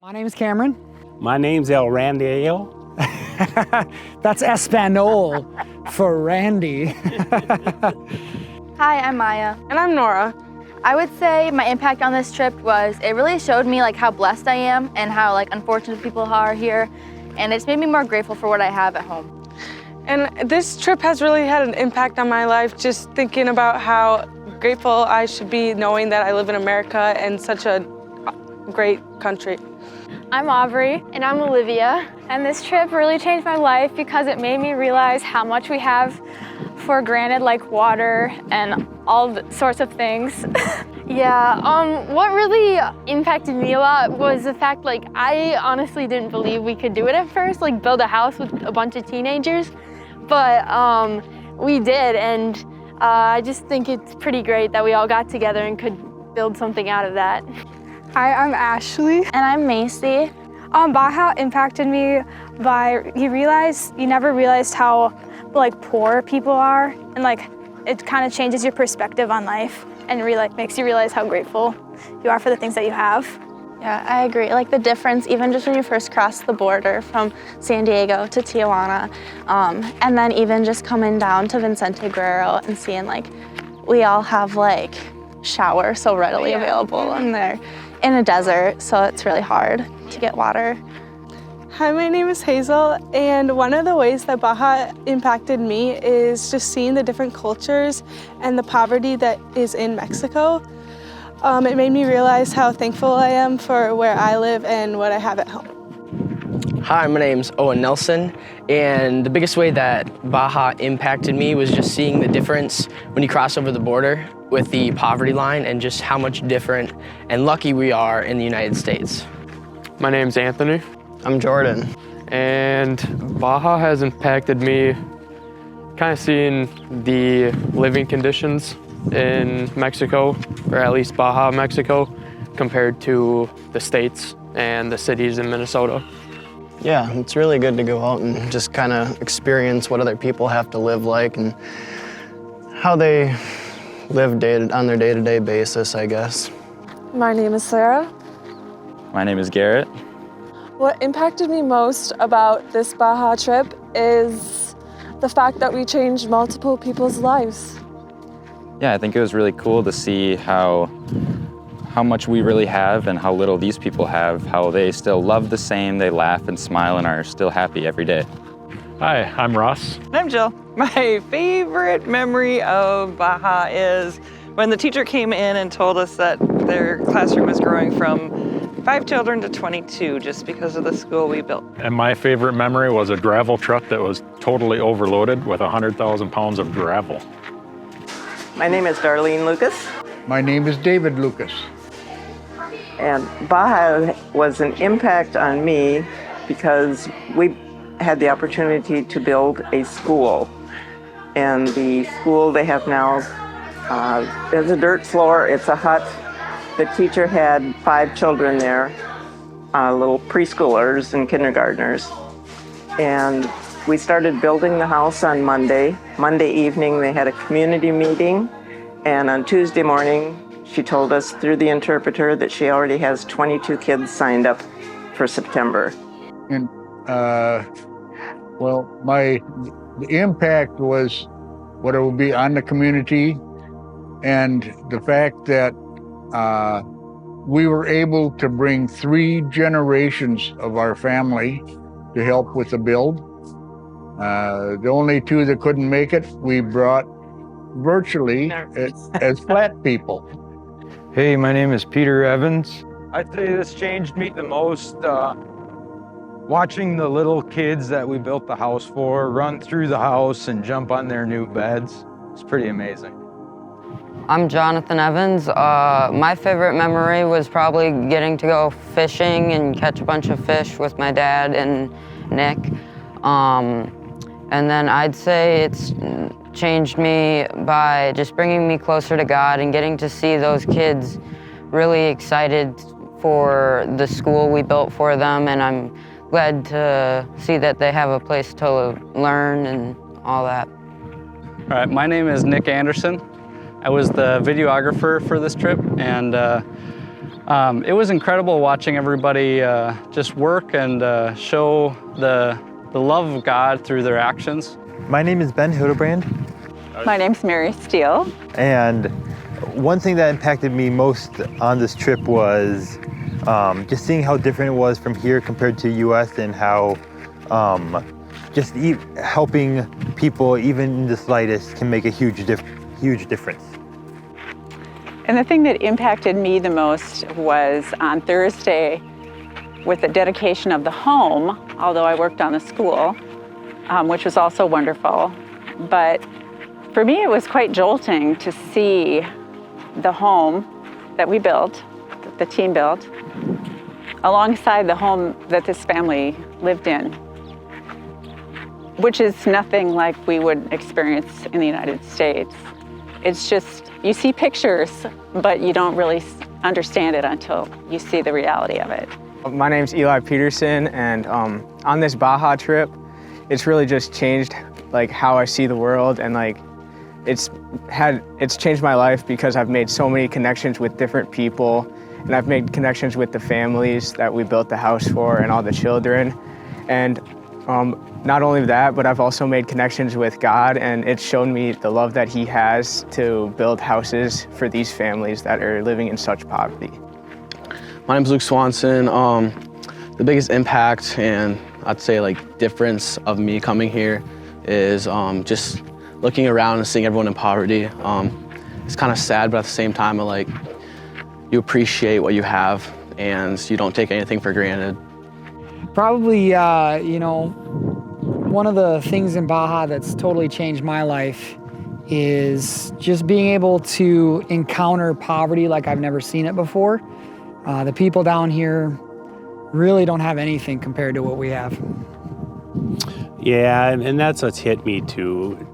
My name is Cameron. My name's El Randiel. That's Espanol for Randy. Hi, I'm Maya. And I'm Nora. I would say my impact on this trip was it really showed me how blessed I am and how unfortunate people are here, and it's made me more grateful for what I have at home. And this trip has really had an impact on my life, just thinking about how grateful I should be knowing that I live in America and such a great country. I'm Aubrey. And I'm Olivia. And this trip really changed my life because it made me realize how much we have for granted, like water and all sorts of things. What really impacted me a lot was the fact I honestly didn't believe we could do it at first, build a house with a bunch of teenagers. But we did, and I just think it's pretty great that we all got together and could build something out of that. Hi, I'm Ashley. And I'm Macy. Baja impacted me by you never realized how poor people are, and it kind of changes your perspective on life and makes you realize how grateful you are for the things that you have. Yeah, I agree. The difference, even just when you first cross the border from San Diego to Tijuana, and then even just coming down to Vicente Guerrero and seeing we all have shower so readily available, and they're in a desert, so it's really hard to get water. Hi, my name is Hazel, and one of the ways that Baja impacted me is just seeing the different cultures and the poverty that is in Mexico. It made me realize how thankful I am for where I live and what I have at home. Hi, my name's Owen Nelson, and the biggest way that Baja impacted me was just seeing the difference when you cross over the border with the poverty line and just how much different and lucky we are in the United States. My name's Anthony. I'm Jordan. And Baja has impacted me kind of seeing the living conditions in Mexico, or at least Baja, Mexico, compared to the states and the cities in Minnesota. Yeah, it's really good to go out and just kind of experience what other people have to live like and how they live on their day-to-day basis, I guess. My name is Sarah. My name is Garrett. What impacted me most about this Baja trip is the fact that we changed multiple people's lives. Yeah, I think it was really cool to see how much we really have and how little these people have, how they still love the same, they laugh and smile and are still happy every day. Hi, I'm Ross. And I'm Jill. My favorite memory of Baja is when the teacher came in and told us that their classroom was growing from 5 children to 22 just because of the school we built. And my favorite memory was a gravel truck that was totally overloaded with 100,000 pounds of gravel. My name is Darlene Lucas. My name is David Lucas. And Baja was an impact on me because we had the opportunity to build a school. And the school they have now is a dirt floor, it's a hut. The teacher had 5 children there, little preschoolers and kindergartners. And we started building the house on Monday. Monday evening they had a community meeting, and on Tuesday morning she told us through the interpreter that she already has 22 kids signed up for September. And the impact was what it would be on the community, and the fact that we were able to bring 3 generations of our family to help with the build. The only 2 that couldn't make it, we brought virtually as flat people. Hey, my name is Peter Evans. I'd say this changed me the most. Watching the little kids that we built the house for run through the house and jump on their new beds. It's pretty amazing. I'm Jonathan Evans. My favorite memory was probably getting to go fishing and catch a bunch of fish with my dad and Nick. And then I'd say it's changed me by just bringing me closer to God and getting to see those kids really excited for the school we built for them, and I'm glad to see that they have a place to learn and all that. All right, my name is Nick Anderson. I was the videographer for this trip, and It was incredible watching everybody just work and show the love of God through their actions. My name is Ben Hildebrand. My name's Mary Steele. And one thing that impacted me most on this trip was just seeing how different it was from here compared to US, and how just helping people, even in the slightest, can make a huge difference. And the thing that impacted me the most was on Thursday with the dedication of the home, although I worked on the school, which was also wonderful. But for me, it was quite jolting to see the home that we built, that the team built, alongside the home that this family lived in, which is nothing like we would experience in the United States. It's just, you see pictures, but you don't really understand it until you see the reality of it. My name's Eli Peterson, and on this Baja trip, it's really just changed like how I see the world, and like it's changed my life because I've made so many connections with different people, and I've made connections with the families that we built the house for and all the children. And not only that, but I've also made connections with God, and it's shown me the love that He has to build houses for these families that are living in such poverty. My name's Luke Swanson. The biggest impact and I'd say like difference of me coming here is just looking around and seeing everyone in poverty. It's kind of sad, but at the same time, like you appreciate what you have and you don't take anything for granted. Probably, you know, one of the things in Baja that's totally changed my life is just being able to encounter poverty like I've never seen it before. The people down here really don't have anything compared to what we have. Yeah, and that's what's hit me too.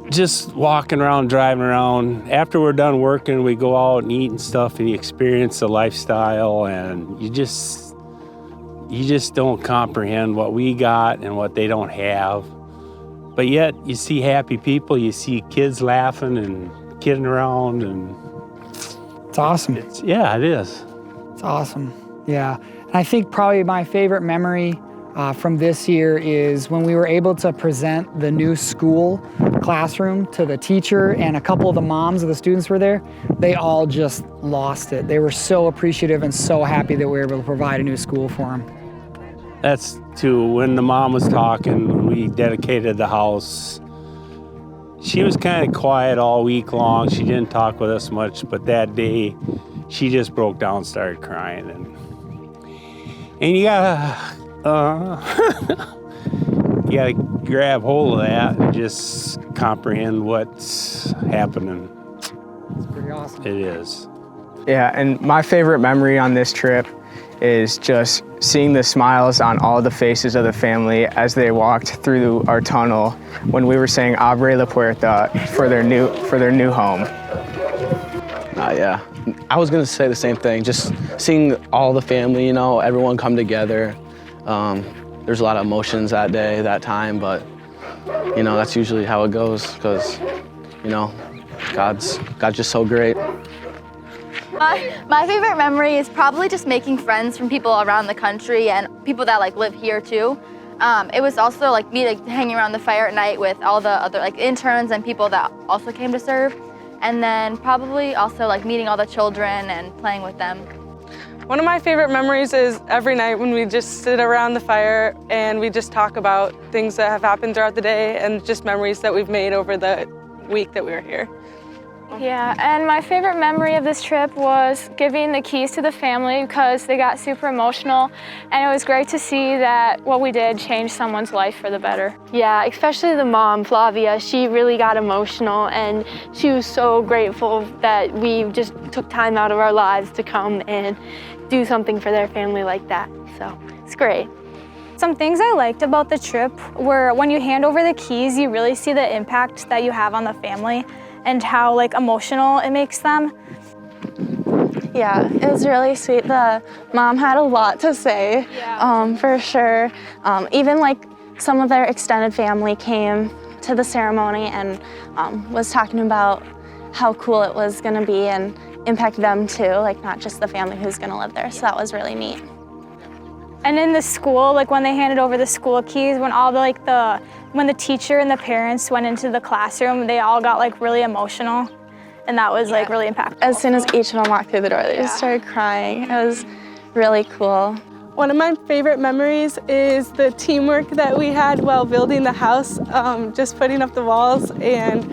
Just walking around, driving around. After we're done working, we go out and eat and stuff, and you experience the lifestyle, and you just don't comprehend what we got and what they don't have. But yet, you see happy people, you see kids laughing and kidding around, and it's awesome. Yeah, it is. It's awesome. Yeah, and I think probably my favorite memory from this year is when we were able to present the new school classroom to the teacher, and a couple of the moms of the students were there. They all just lost it. They were so appreciative and so happy that we were able to provide a new school for them. That's too, when the mom was talking, when we dedicated the house, she was kind of quiet all week long. She didn't talk with us much, but that day she just broke down and started crying. And you gotta, you gotta grab hold of that and just comprehend what's happening. It's pretty awesome. It is. Yeah, and my favorite memory on this trip is just seeing the smiles on all the faces of the family as they walked through our tunnel when we were saying Abre la Puerta for their new home. Yeah, I was gonna say the same thing. Just seeing all the family, you know, everyone come together. There's a lot of emotions that day, that time, but you know, that's usually how it goes because, you know, God's just so great. My favorite memory is probably just making friends from people around the country and people that like live here too. It was also like me hanging around the fire at night with all the other like interns and people that also came to serve. And then probably also like meeting all the children and playing with them. One of my favorite memories is every night when we just sit around the fire and we just talk about things that have happened throughout the day and just memories that we've made over the week that we were here. Yeah, and my favorite memory of this trip was giving the keys to the family because they got super emotional, and it was great to see that what we did changed someone's life for the better. Yeah, especially the mom, Flavia. She really got emotional, and she was so grateful that we just took time out of our lives to come and do something for their family like that. So it's great. Some things I liked about the trip were when you hand over the keys, you really see the impact that you have on the family and how like emotional it makes them. Yeah, it was really sweet. The mom had a lot to say, for sure. Even like some of their extended family came to the ceremony and was talking about how cool it was gonna be, and impact them too, like not just the family who's gonna live there. So that was really neat. And in the school, like when they handed over the school keys, when all the when the teacher and the parents went into the classroom, they all got like really emotional, and that was like really impactful. As soon as each of them walked through the door, they just started crying. It was really cool. One of my favorite memories is the teamwork that we had while building the house, just putting up the walls, and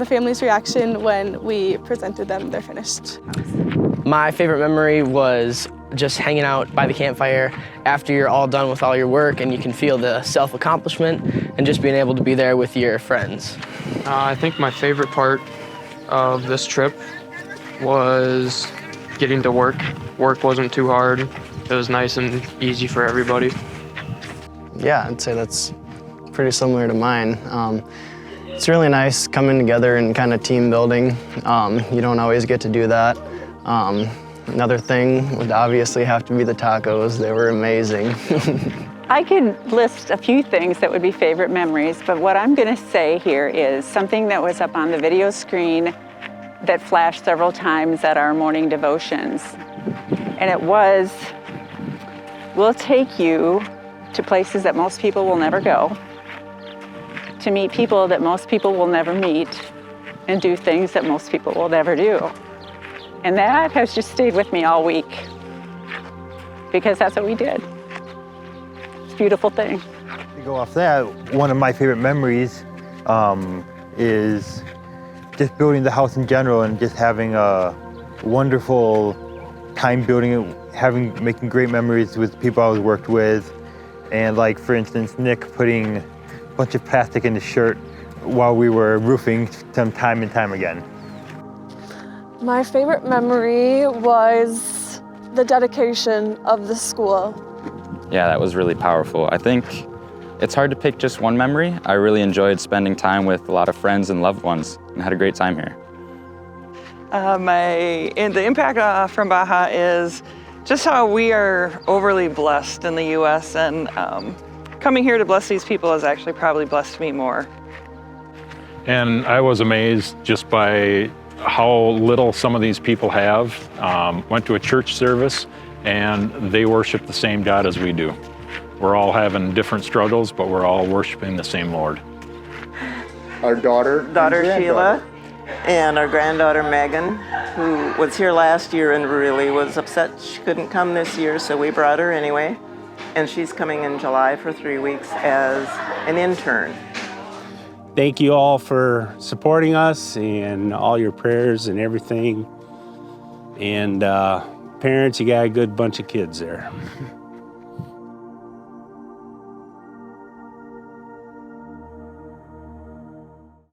the family's reaction when we presented them their finished house. My favorite memory was just hanging out by the campfire after you're all done with all your work and you can feel the self-accomplishment and just being able to be there with your friends. I think my favorite part of this trip was getting to work. Work wasn't too hard. It was nice and easy for everybody. Yeah, I'd say that's pretty similar to mine. It's really nice coming together and kind of team building. You don't always get to do that. Another thing would obviously have to be the tacos. They were amazing. I could list a few things that would be favorite memories, but what I'm going to say here is something that was up on the video screen that flashed several times at our morning devotions. And it was, we'll take you to places that most people will never go, to meet people that most people will never meet, and do things that most people will never do. And that has just stayed with me all week, because that's what we did. It's a beautiful thing. To go off that, one of my favorite memories is just building the house in general and just having a wonderful time building it, making great memories with people I was worked with. And like, for instance, Nick putting a bunch of plastic in his shirt while we were roofing time and time again. My favorite memory was the dedication of the school. Yeah, that was really powerful. I think it's hard to pick just one memory. I really enjoyed spending time with a lot of friends and loved ones and had a great time here. The impact from Baja is just how we are overly blessed in the U.S. and coming here to bless these people has actually probably blessed me more. And I was amazed just by how little some of these people have. Went to a church service and they worship the same God as we do. We're all having different struggles, but we're all worshiping the same Lord. Our daughter Sheila, and our granddaughter Megan, who was here last year and really was upset she couldn't come this year, so we brought her anyway. And she's coming in July for 3 weeks as an intern. Thank you all for supporting us and all your prayers and everything. And parents, you got a good bunch of kids there.